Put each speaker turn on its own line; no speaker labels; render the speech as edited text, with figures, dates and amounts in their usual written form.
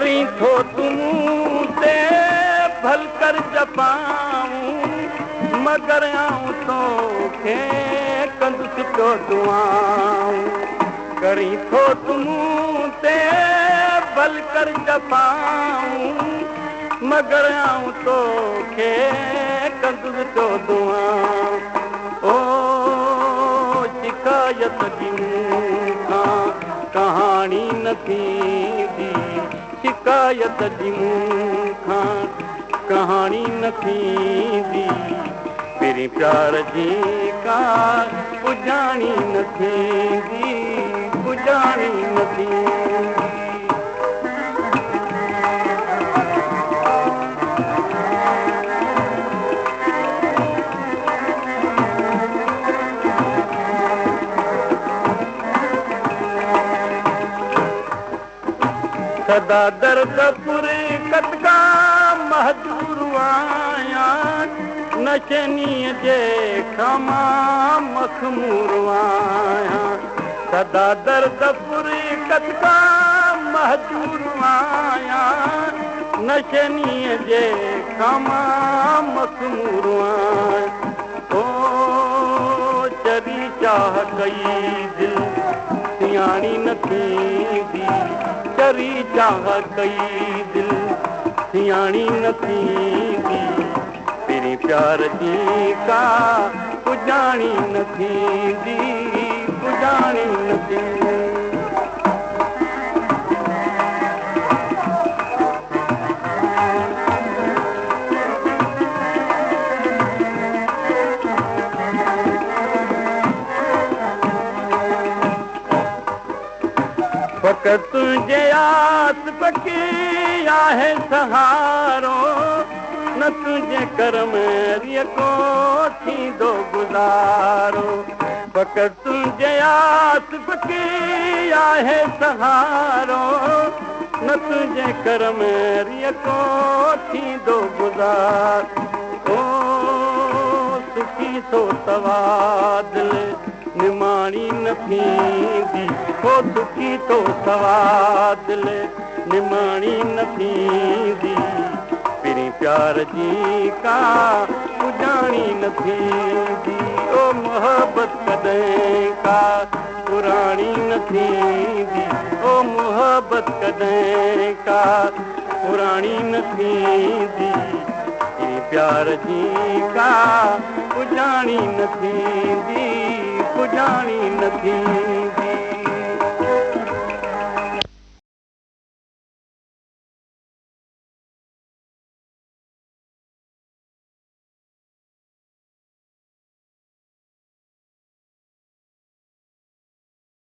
करी थो तुम ते भल कर जपाऊं मगर आऊं तोखे कंदुसि पियो दुआऊं करी थो तुम ते भल कर जपाऊं मगर आऊं तोखे कंदुसि पियो दुआऊं ओ शिकायत जी मूंखां कहाणी न थींदी शिकायत जी मूंखां कहाणी न थींदी पहिरीं प्यार जी का पुॼाणी न थींदी पुॼाणी न थींदी सदा दर्द पुरे कतका महजूर आहियां नशनीअ जे खां मखमूर आहियां सदा दर्द पुरे कतका महजूर आहियां नशनीअ जे खां मखमूर आहियां ओ चरी चाह कई दिलि सियाणी न थींदी चरी चाह कई दिलि सियाणी न थींदी पहिरीं प्यार जी का पुॼाणी न थींदी पुॼाणी न थींदी फ़क़ति तुंहिंजे आस पकी आहे सहारो न तुंहिंजे करम को थींदो गुज़ारो फ़क़ति तुंहिंजे आस पकी आहे सहारो न तुंहिंजे करम को थींदो गुज़ारो ओ सुखी थो तवादिल निमाणी न थींदी ओ दुखी तो सवादिल निमाणी न थींदी पहिरीं प्यार जी का पुॼाणी न थींदी ओ मोहबत कॾहिं का पुराणी न थींदी ओ मोहबत कॾहिं का पुराणी न थींदी प्यार जी का पुॼाणी न थींदी पुॼाणी न थींदी